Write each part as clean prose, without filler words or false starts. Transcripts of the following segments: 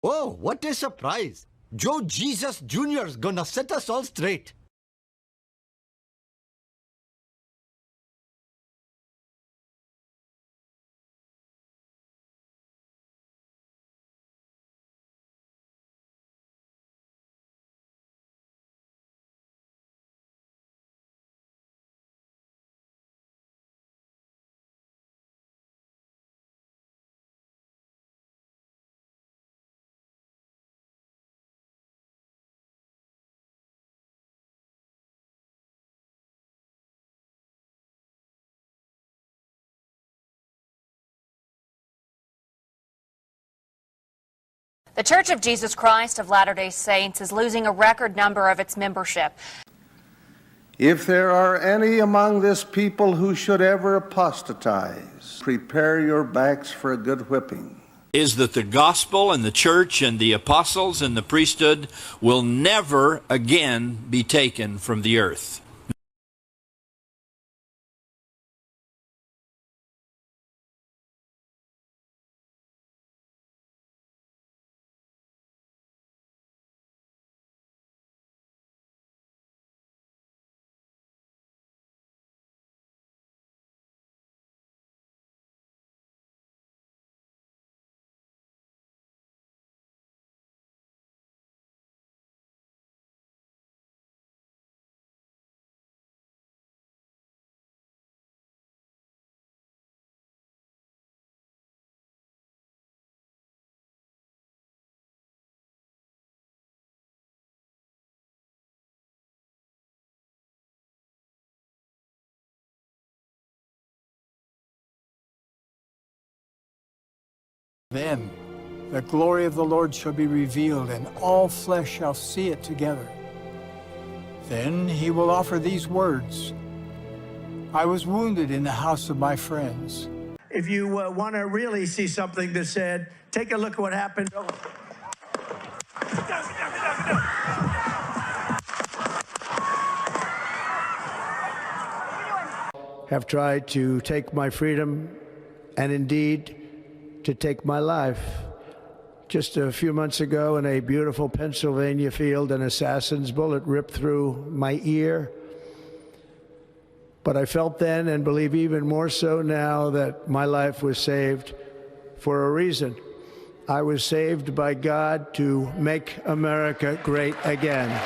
Oh, what a surprise! Joe Jesus Jr.'s gonna set us all straight. The Church of Jesus Christ of Latter-day Saints is losing a record number of its membership. If there are any among this people who should ever apostatize, prepare your backs for a good whipping. Is that the gospel and the church and the apostles and the priesthood will never again be taken from the earth. Then the glory of the Lord shall be revealed, and all flesh shall see it together. Then he will offer these words: I was wounded in the house of my friends. If you want to really see something that said, take a look at what happened. Have tried to take my freedom and indeed to take my life. Just a few months ago in a beautiful Pennsylvania field, an assassin's bullet ripped through my ear. But I felt then, and believe even more so now, that my life was saved for a reason. I was saved by God to make America great again.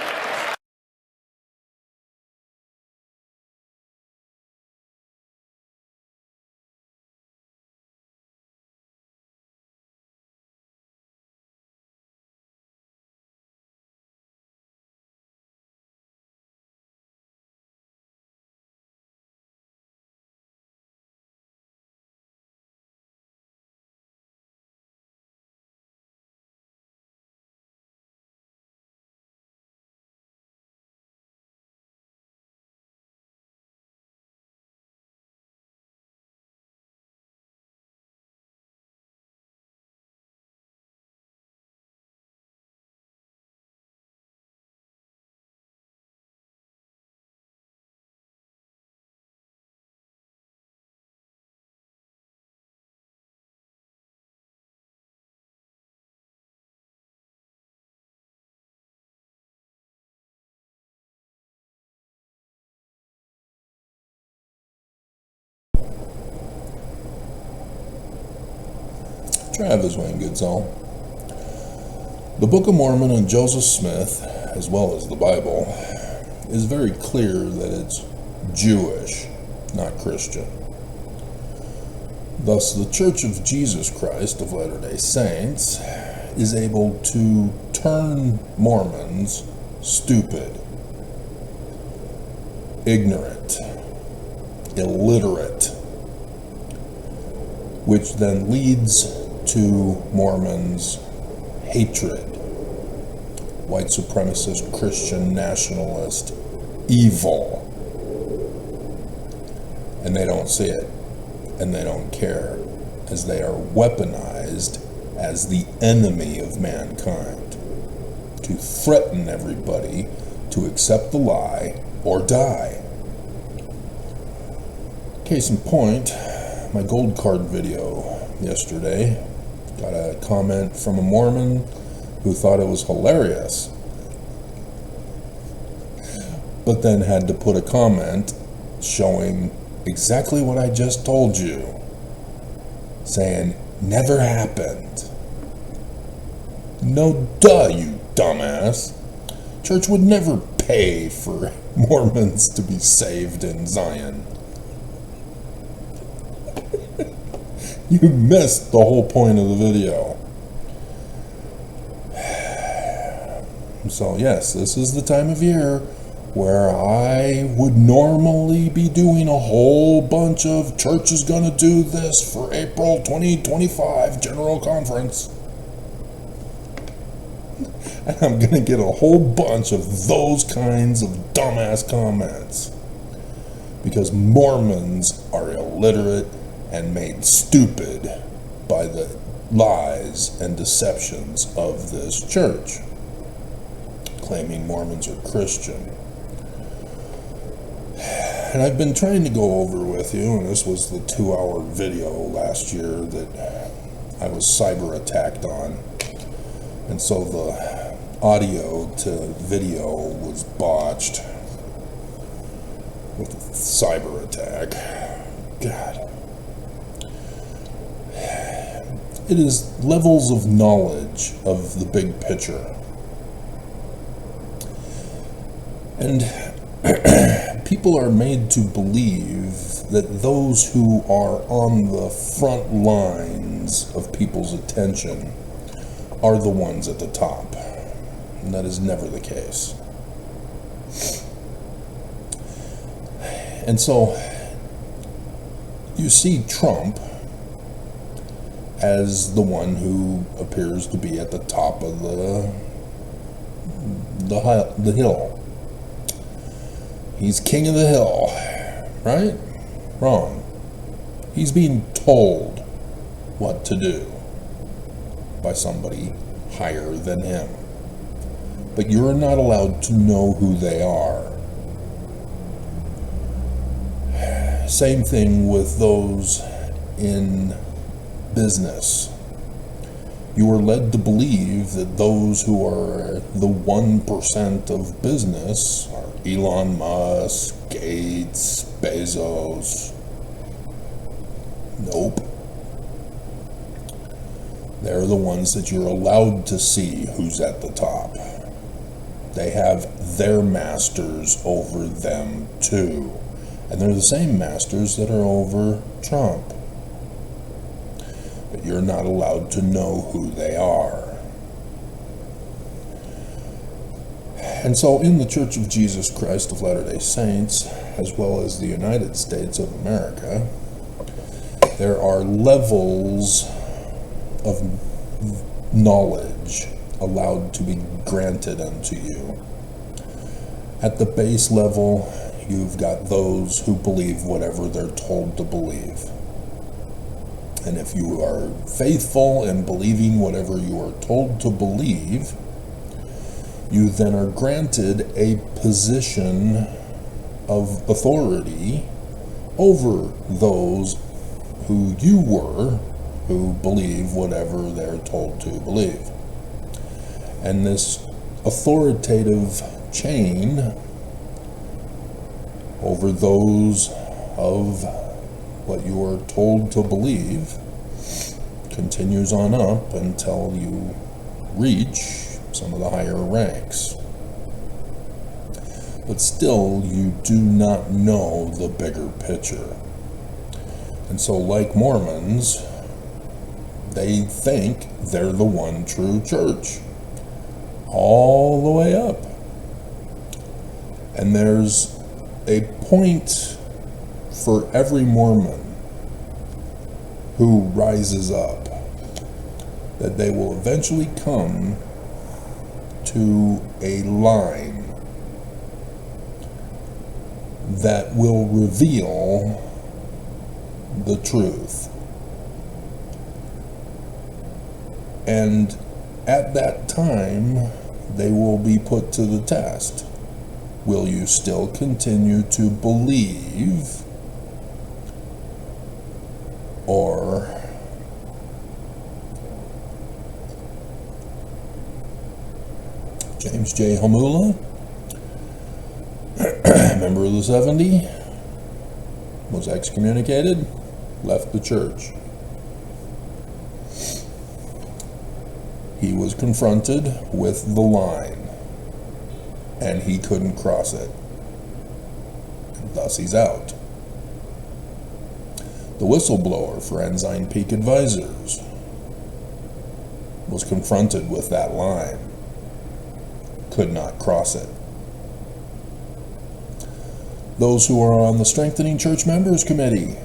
Travis Wayne Goodsall. The Book of Mormon and Joseph Smith, as well as the Bible, is very clear that it's Jewish, not Christian. Thus, the Church of Jesus Christ of Latter-day Saints is able to turn Mormons stupid, ignorant, illiterate, which then leads to Mormons' hatred, white supremacist, Christian, nationalist, evil. And they don't see it, and they don't care, as they are weaponized as the enemy of mankind to threaten everybody to accept the lie or die. Case in point, my gold card video yesterday got a comment from a Mormon who thought it was hilarious, but then had to put a comment showing exactly what I just told you, saying, never happened. No, duh, you dumbass. Church would never pay for Mormons to be saved in Zion. You missed the whole point of the video. So yes, this is the time of year where I would normally be doing a whole bunch of church is gonna do this for April 2025 General Conference. And I'm gonna get a whole bunch of those kinds of dumbass comments. Because Mormons are illiterate and made stupid by the lies and deceptions of this church, claiming Mormons are Christian. And I've been trying to go over with you, and this was the 2-hour video last year that I was cyber attacked on. And so the audio to video was botched with a cyber attack. God. It is levels of knowledge of the big picture. And people are made to believe that those who are on the front lines of people's attention are the ones at the top. And that is never the case. And so you see Trump as the one who appears to be at the top of the hill. He's king of the hill, right? Wrong. He's being told what to do by somebody higher than him. But you're not allowed to know who they are. Same thing with those in business. You are led to believe that those who are the 1% of business are Elon Musk, Gates, Bezos. Nope. They're the ones that you're allowed to see who's at the top. They have their masters over them too. And they're the same masters that are over Trump. But you're not allowed to know who they are. And so in the Church of Jesus Christ of Latter-day Saints, as well as the United States of America, there are levels of knowledge allowed to be granted unto you. At the base level, you've got those who believe whatever they're told to believe. And if you are faithful in believing whatever you are told to believe, you then are granted a position of authority over those who you were, who believe whatever they're told to believe. And this authoritative chain over those of what you are told to believe continues on up until you reach some of the higher ranks. But still, you do not know the bigger picture. And so, like Mormons, they think they're the one true church, all the way up. And there's a point for every Mormon who rises up that they will eventually come to a line that will reveal the truth. And at that time, they will be put to the test. Will you still continue to believe, or James J. Hamula, member of the 70, was excommunicated, left the church. He was confronted with the line, and he couldn't cross it. And thus he's out. The whistleblower for Ensign Peak Advisors was confronted with that line, could not cross it. Those who are on the Strengthening Church Members Committee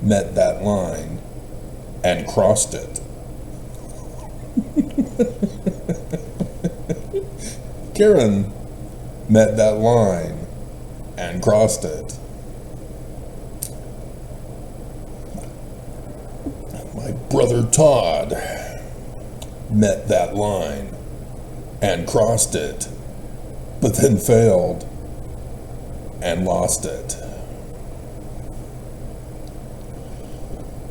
met that line and crossed it. Karen met that line and crossed it. My brother Todd met that line and crossed it, but then failed and lost it.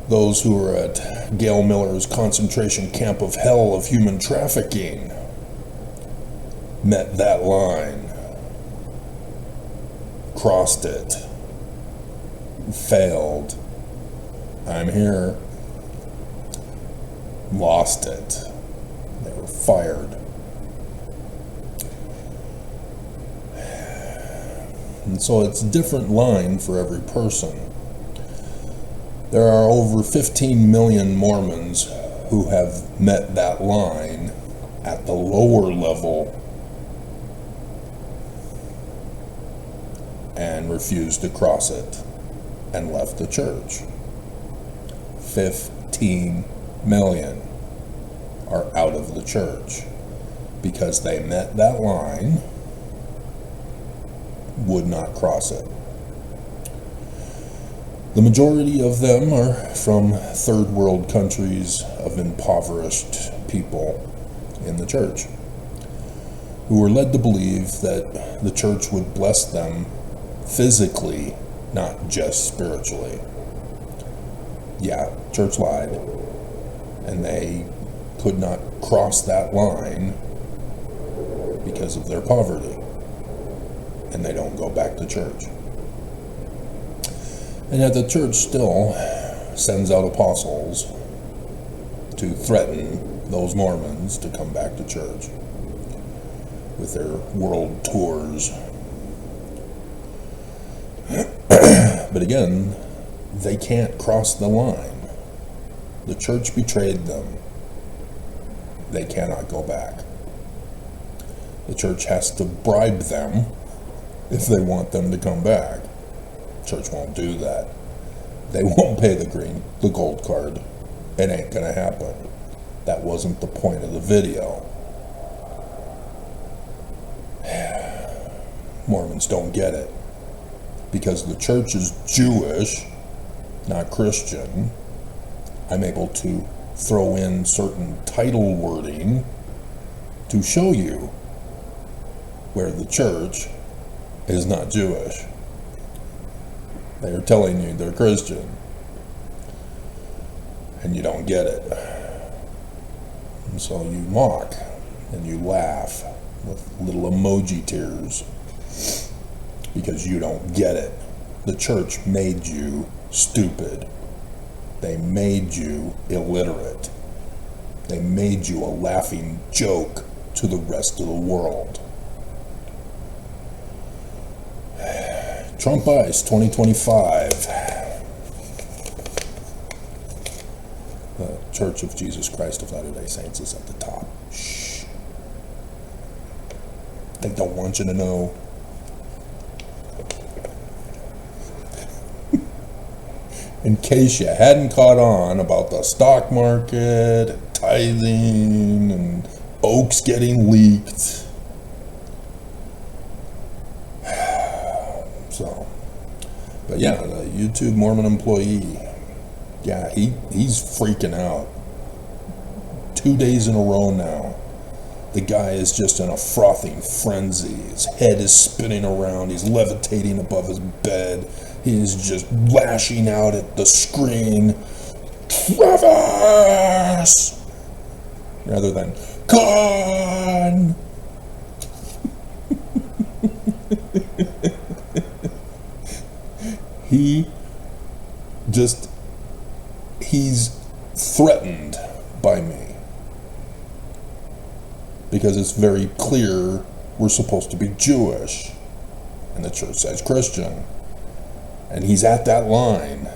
Those who were at Gail Miller's concentration camp of hell of human trafficking met that line, crossed it, failed, I'm here, lost it. They were fired. And so it's a different line for every person. There are over 15 million Mormons who have met that line at the lower level and refused to cross it and left the church. 15 million are out of the church because they met that line, would not cross it. The majority of them are from third world countries of impoverished people in the church who were led to believe that the church would bless them physically, not just spiritually. Yeah, church lied, and they could not cross that line because of their poverty, and they don't go back to church. And yet the church still sends out apostles to threaten those Mormons to come back to church with their world tours. But again, they can't cross the line. The church betrayed them. They cannot go back. The church has to bribe them if they want them to come back. Church won't do that. They won't pay the gold card. It ain't gonna happen. That wasn't the point of the video. Mormons don't get it. Because the church is Jewish, not Christian, I'm able to throw in certain title wording to show you where the church is not Jewish. They are telling you they're Christian, and you don't get it. And so you mock, and you laugh with little emoji tears, because you don't get it. The church made you stupid. They made you illiterate. They made you a laughing joke to the rest of the world. Trump Ice 2025. The Church of Jesus Christ of Latter-day Saints is at the top. Shh. They don't want you to know. In case you hadn't caught on about the stock market, tithing, and oaks getting leaked. So, but yeah, the YouTube Mormon employee, yeah, he's freaking out. 2 days in a row now. The guy is just in a frothing frenzy. His head is spinning around. He's levitating above his bed. He's just lashing out at the screen. Travis! rather than gone. He's threatened by me because it's very clear we're supposed to be Jewish and the church says Christian, and he's at that line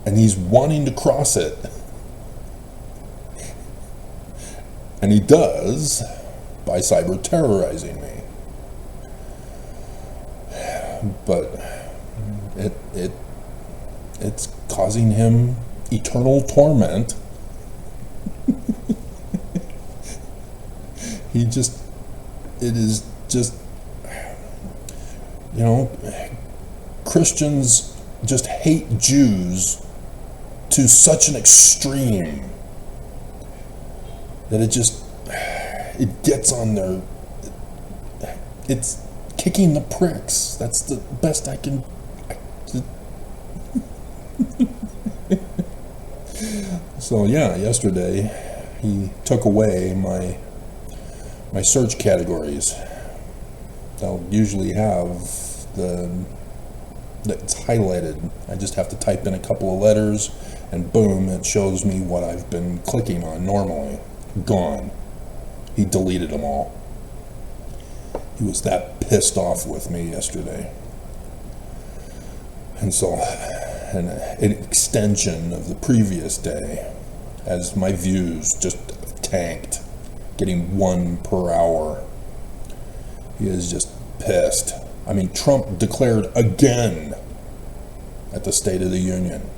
and he's wanting to cross it, and he does by cyber terrorizing me. But it's causing him eternal torment. It is just, Christians just hate Jews to such an extreme that it gets on their, it's kicking the pricks. That's the best I can. So yeah, yesterday he took away my search categories. I'll usually have it's highlighted. I just have to type in a couple of letters and boom, it shows me what I've been clicking on normally. Gone. He deleted them all. He was that pissed off with me yesterday. And so, an extension of the previous day, as my views just tanked, getting 1 per hour. He is just pissed. I mean, Trump declared again at the State of the Union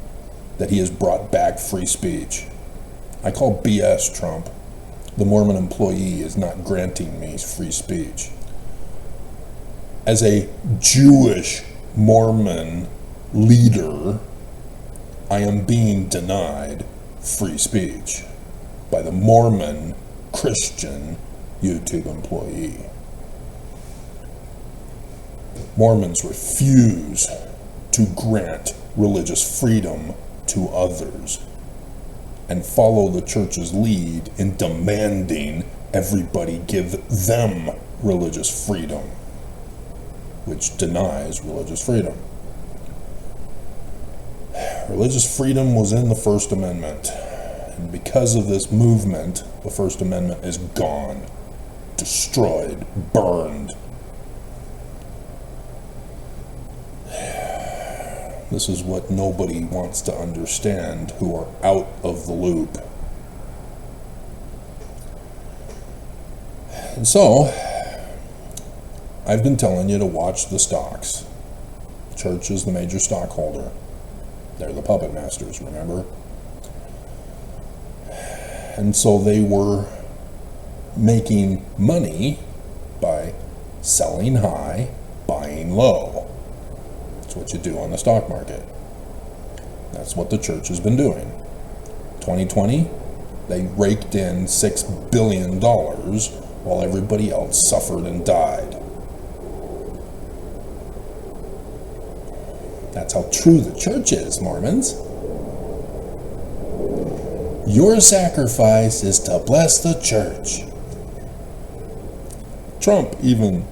that he has brought back free speech. I call BS Trump. The Mormon employee is not granting me free speech. As a Jewish Mormon leader, I am being denied free speech by the Mormon Christian YouTube employee. Mormons refuse to grant religious freedom to others and follow the church's lead in demanding everybody give them religious freedom, which denies religious freedom. Religious freedom was in the First Amendment, and because of this movement, the First Amendment is gone, destroyed, burned. This is what nobody wants to understand who are out of the loop. And so, I've been telling you to watch the stocks. Church is the major stockholder. They're the puppet masters, remember? And so they were making money by selling high, buying low. That's what you do on the stock market. That's what the church has been doing. 2020, they raked in $6 billion while everybody else suffered and died. That's how true the church is, Mormons. Your sacrifice is to bless the church. Trump even,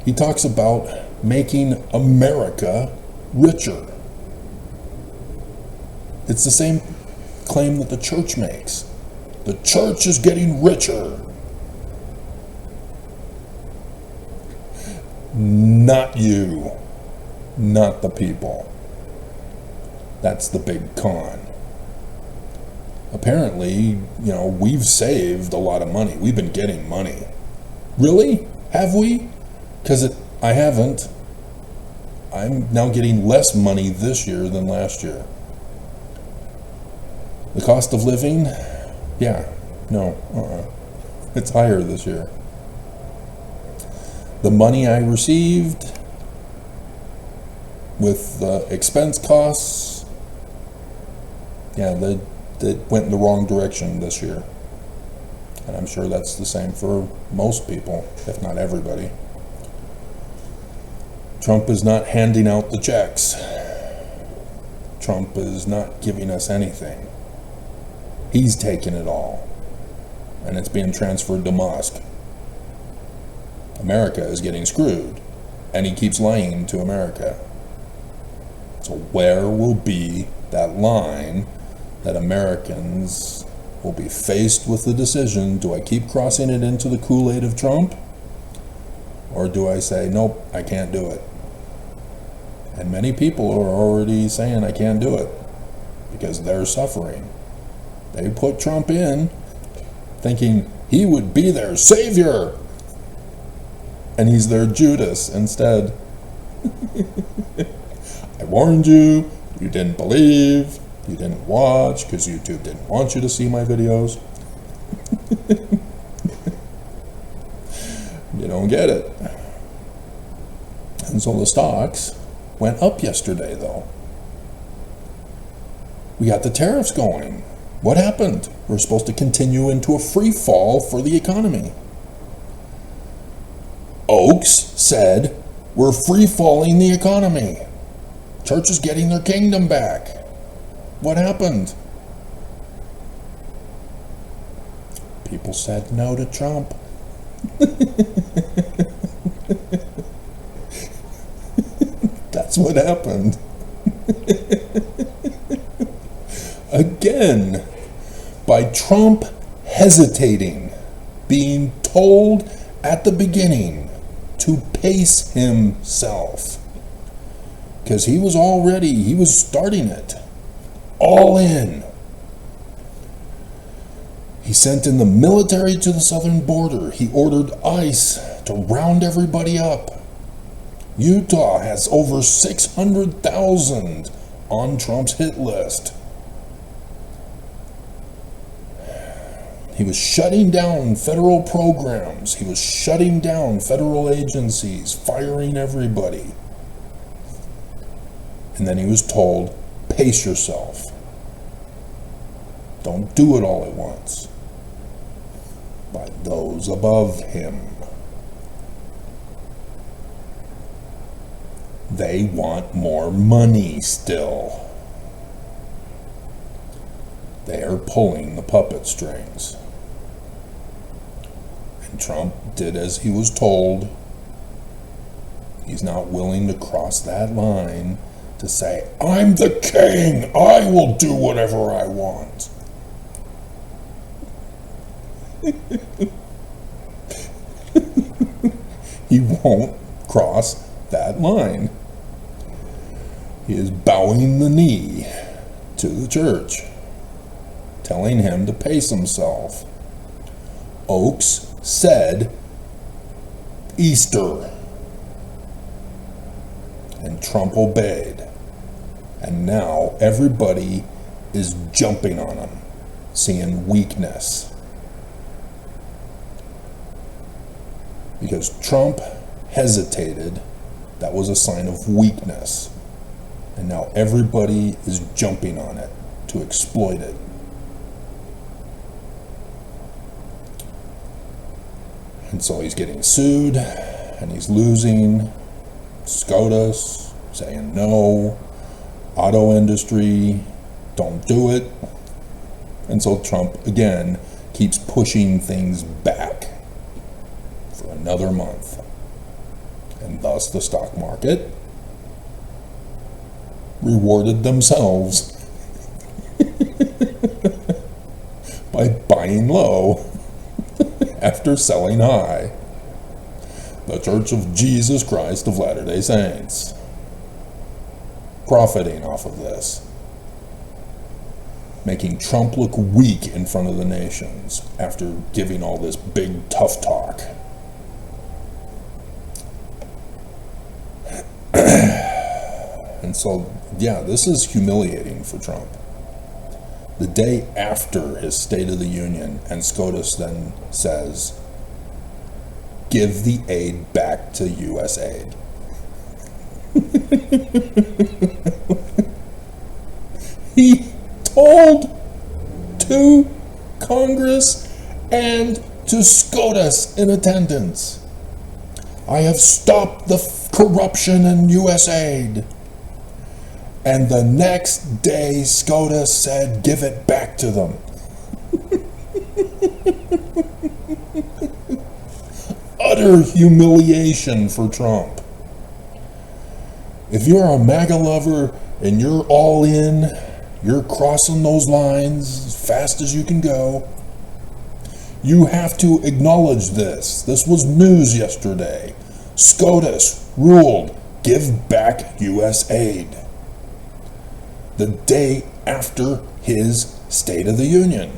he talks about making America richer. It's the same claim that the church makes. The church is getting richer. Not you. Not the people. That's the big con. Apparently, we've saved a lot of money. We've been getting money. Really? Have we? Because I haven't. I'm now getting less money this year than last year. The cost of living? Yeah. No. It's higher this year. The money I received with the expense costs, that went in the wrong direction this year. And I'm sure that's the same for most people, if not everybody. Trump is not handing out the checks. Trump is not giving us anything. He's taking it all. And it's being transferred to Musk. America is getting screwed. And he keeps lying to America. So where will be that line that Americans will be faced with the decision, do I keep crossing it into the Kool-Aid of Trump? Or do I say, nope, I can't do it? And many people are already saying I can't do it because they're suffering. They put Trump in thinking he would be their savior. And he's their Judas instead. I warned you, you didn't believe, you didn't watch because YouTube didn't want you to see my videos. You don't get it. And so the stocks went up yesterday, though. We got the tariffs going. What happened? We're supposed to continue into a free fall for the economy. Oaks said, we're free falling the economy. Church is getting their kingdom back. What happened? People said no to Trump. That's what happened. Again, by Trump hesitating, being told at the beginning to pace himself. Because he was starting it. All in. He sent in the military to the southern border. He ordered ICE to round everybody up. Utah has over 600,000 on Trump's hit list. He was shutting down federal programs. He was shutting down federal agencies, firing everybody. And then he was told, pace yourself. Don't do it all at once. By those above him. They want more money still. They are pulling the puppet strings. And Trump did as he was told. He's not willing to cross that line to say, I'm the king, I will do whatever I want. He won't cross that line. He is bowing the knee to the church, telling him to pace himself. Oaks said Easter, and Trump obeyed. And now everybody is jumping on him, seeing weakness. Because Trump hesitated, that was a sign of weakness. And now everybody is jumping on it to exploit it. And so he's getting sued, and he's losing. SCOTUS saying no. Auto industry, don't do it. And so Trump, again, keeps pushing things back for another month. And thus the stock market rewarded themselves by buying low after selling high. The Church of Jesus Christ of Latter-day Saints profiting off of this, making Trump look weak in front of the nations after giving all this big tough talk. And so, yeah, this is humiliating for Trump. The day after his State of the Union, and SCOTUS then says, give the aid back to U.S. aid. He told to Congress and to SCOTUS in attendance, I have stopped the corruption in U.S. aid. And the next day, SCOTUS said, give it back to them. Utter humiliation for Trump. If you're a MAGA lover and you're all in, you're crossing those lines as fast as you can go, you have to acknowledge this. This was news yesterday. SCOTUS ruled, give back U.S. aid. The day after his State of the Union,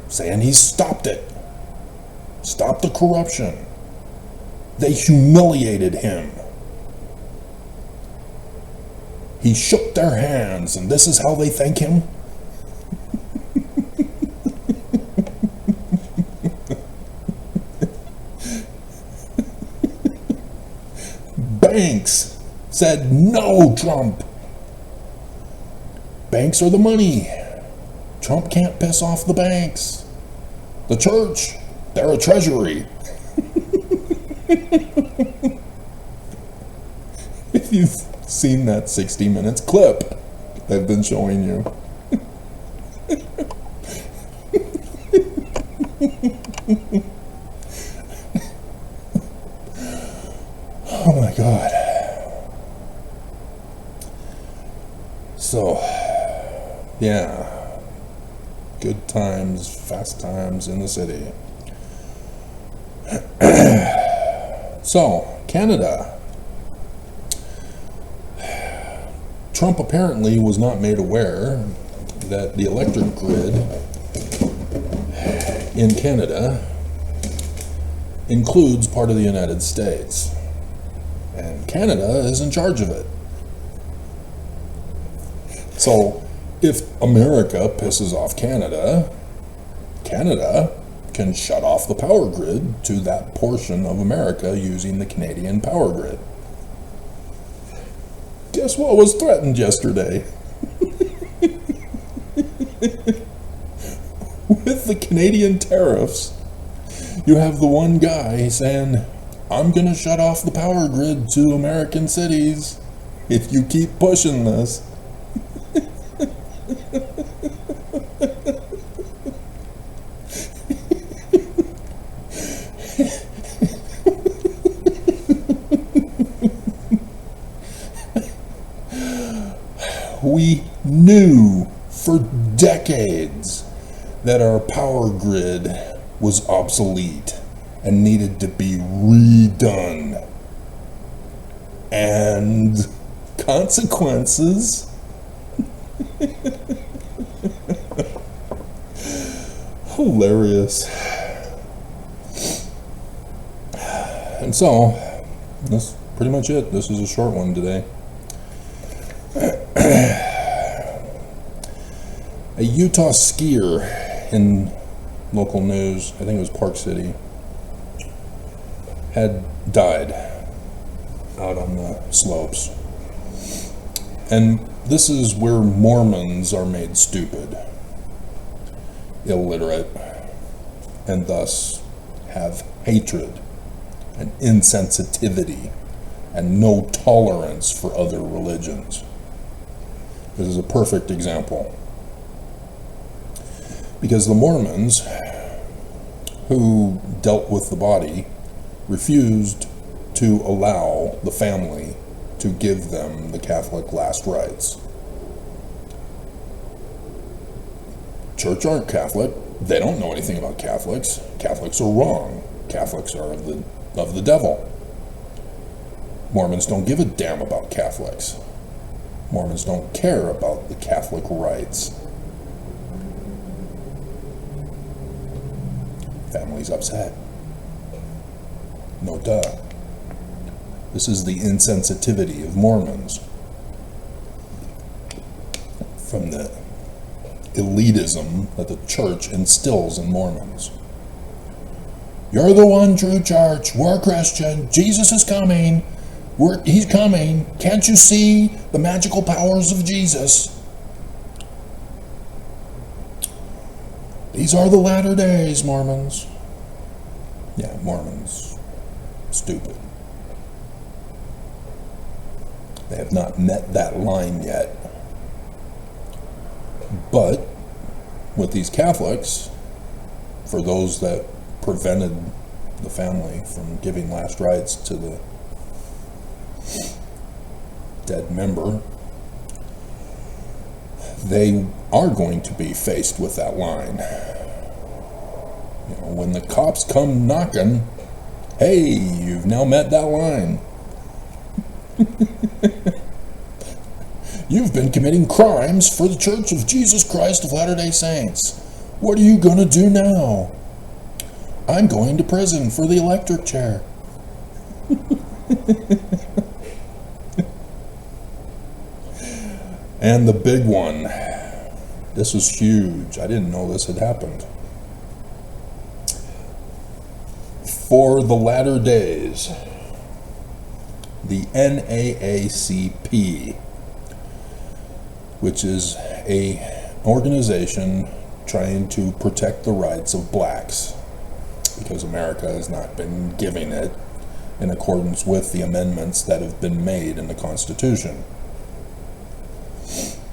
saying he stopped it. Stop the corruption. They humiliated him. He shook their hands, and this is how they thank him? Banks said, no, Trump. Banks are the money. Trump can't piss off the banks. The church, they're a treasury. If you've seen that 60 Minutes clip I've been showing you. Oh my God. So, yeah. Good times, fast times in the city. So, Canada. Trump apparently was not made aware that the electric grid in Canada includes part of the United States. And Canada is in charge of it. So, if America pisses off Canada, Canada can shut off the power grid to that portion of America using the Canadian power grid. Guess what was threatened yesterday? With the Canadian tariffs, you have the one guy saying, I'm going to shut off the power grid to American cities if you keep pushing this. We knew for decades that our power grid was obsolete and needed to be redone. And consequences. Hilarious. And so, that's pretty much it. This is a short one today. A Utah skier in local news, I think it was Park City, had died out on the slopes. And this is where Mormons are made stupid, illiterate, and thus have hatred and insensitivity and no tolerance for other religions. This is a perfect example. Because the Mormons, who dealt with the body, refused to allow the family to give them the Catholic last rites. Church aren't Catholic. They don't know anything about Catholics. Catholics are wrong. Catholics are of the devil. Mormons don't give a damn about Catholics. Mormons don't care about the Catholic rites. Family's upset. No duh. This is the insensitivity of Mormons. From the elitism that the church instills in Mormons. You're the one true church. We're Christian. Jesus is coming. He's coming. Can't you see the magical powers of Jesus? These are the latter days, Mormons. Yeah, Mormons. Stupid. They have not met that line yet. But with these Catholics, for those that prevented the family from giving last rites to the dead member, they are going to be faced with that line. You know, when the cops come knocking, hey, you've now met that line. You've been committing crimes for the Church of Jesus Christ of Latter-day Saints. What are you going to do now? I'm going to prison for the electric chair. And the big one. This is huge. I didn't know this had happened. For the latter days, the NAACP, which is an organization trying to protect the rights of blacks, because America has not been giving it in accordance with the amendments that have been made in the Constitution.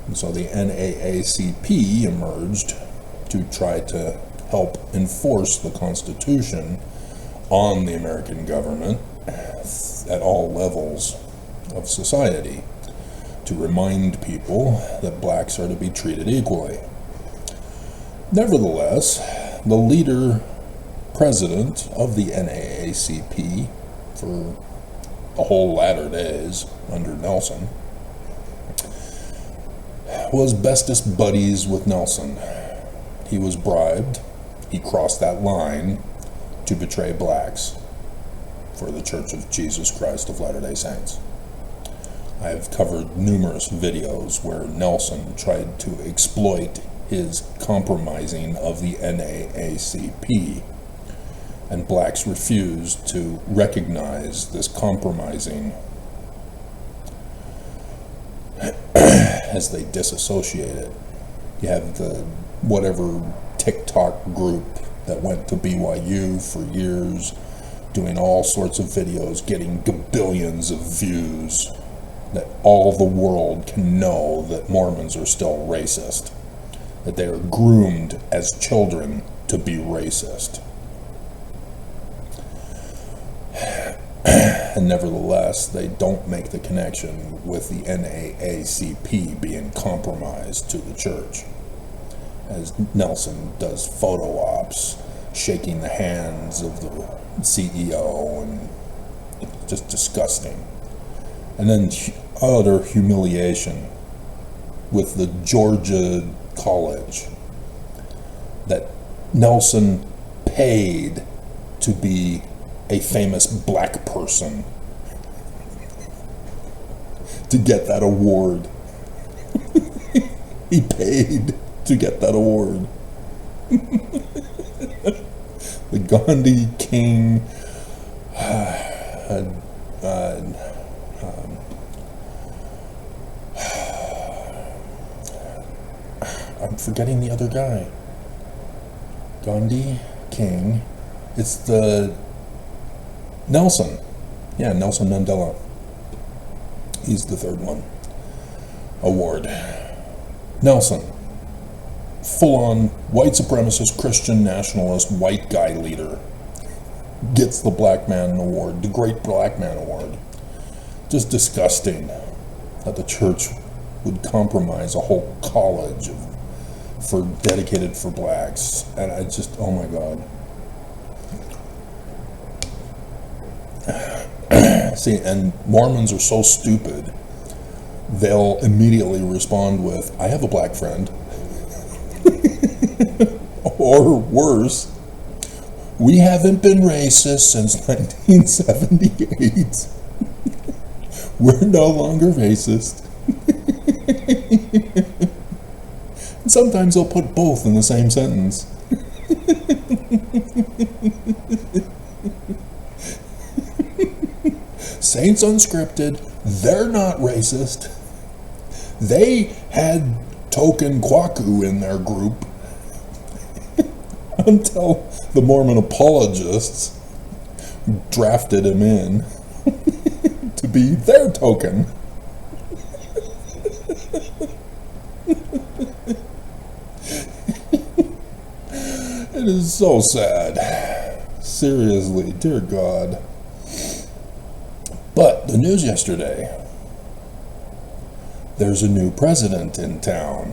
And so the NAACP emerged to try to help enforce the Constitution on the American government at all levels of society, to remind people that blacks are to be treated equally. Nevertheless, the leader president of the NAACP for the whole latter days under Nelson was bestest buddies with Nelson. He was bribed. He crossed that line to betray blacks for the Church of Jesus Christ of Latter-day Saints. I have covered numerous videos where Nelson tried to exploit his compromising of the NAACP, and blacks refused to recognize this compromising as they disassociated. You have the whatever TikTok group that went to BYU for years, doing all sorts of videos, getting gabillions of views, that all the world can know that Mormons are still racist, that they are groomed as children to be racist. And nevertheless, they don't make the connection with the NAACP being compromised to the church, as Nelson does photo ops, shaking the hands of the CEO, and just disgusting. And then utter humiliation with the Georgia college that Nelson paid to be a famous black person to get that award. He paid to get that award. The Gandhi King I'm forgetting the other guy. Gandhi King. It's the Nelson. Yeah, Nelson Mandela. He's the third one. Award. Nelson. Full-on white supremacist, Christian nationalist, white guy leader. Gets the Black Man Award. The Great Black Man Award. Just disgusting that the church would compromise a whole college dedicated for blacks. And I just, oh my God. See, and Mormons are so stupid, they'll immediately respond with, I have a black friend. Or worse, we haven't been racist since 1978. We're no longer racist. And sometimes they'll put both in the same sentence. Saints Unscripted, they're not racist. They had token Kwaku in their group until the Mormon apologists drafted him in to be their token. It is so sad. Seriously, dear God. But the news yesterday, there's a new president in town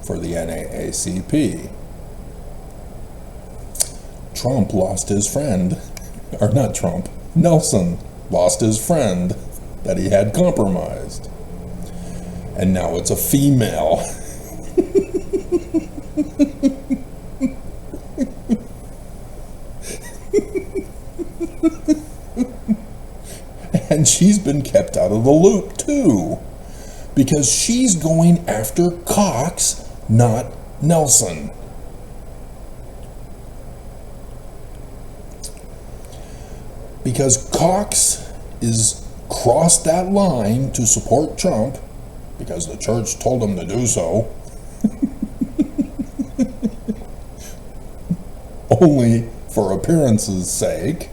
for the NAACP. Trump lost his friend, or not Trump, Nelson lost his friend that he had compromised. And now it's a female. And she's been kept out of the loop too, because she's going after Cox, not Nelson. Because Cox is crossed that line to support Trump, because the church told him to do so, only for appearance's sake,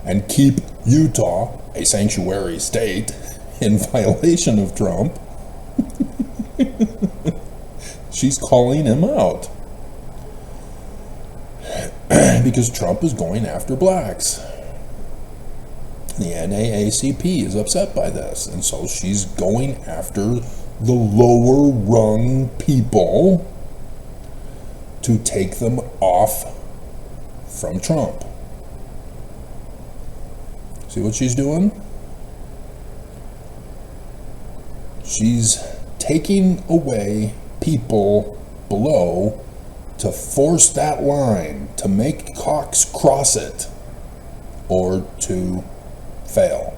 and keep Utah, a sanctuary state, in violation of Trump. She's calling him out because Trump is going after blacks. The NAACP is upset by this, and so she's going after the lower rung people to take them off from Trump. See what she's doing? She's taking away people below to force that line, to make Cox cross it, or to fail,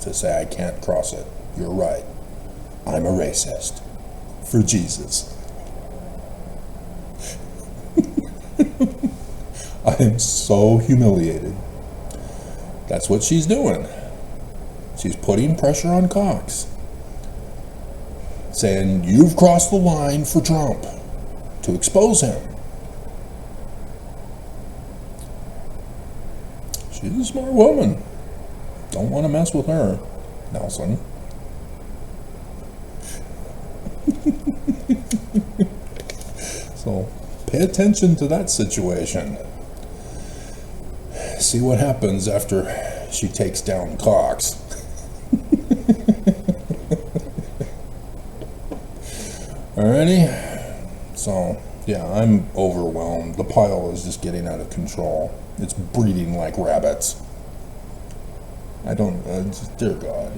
to say, I can't cross it. You're right. I'm a racist. For Jesus. I am so humiliated. That's what she's doing. She's putting pressure on Cox, saying, you've crossed the line for Trump, to expose him. She's a smart woman. Don't want to mess with her, Nelson. So pay attention to that situation. See what happens after she takes down Cox. Alrighty? So, yeah, I'm overwhelmed. The pile is just getting out of control. It's breeding like rabbits. I don't, dear God.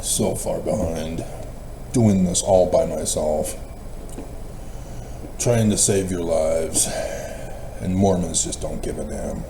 So far behind. Doing this all by myself. Trying to save your lives. And Mormons just don't give a damn.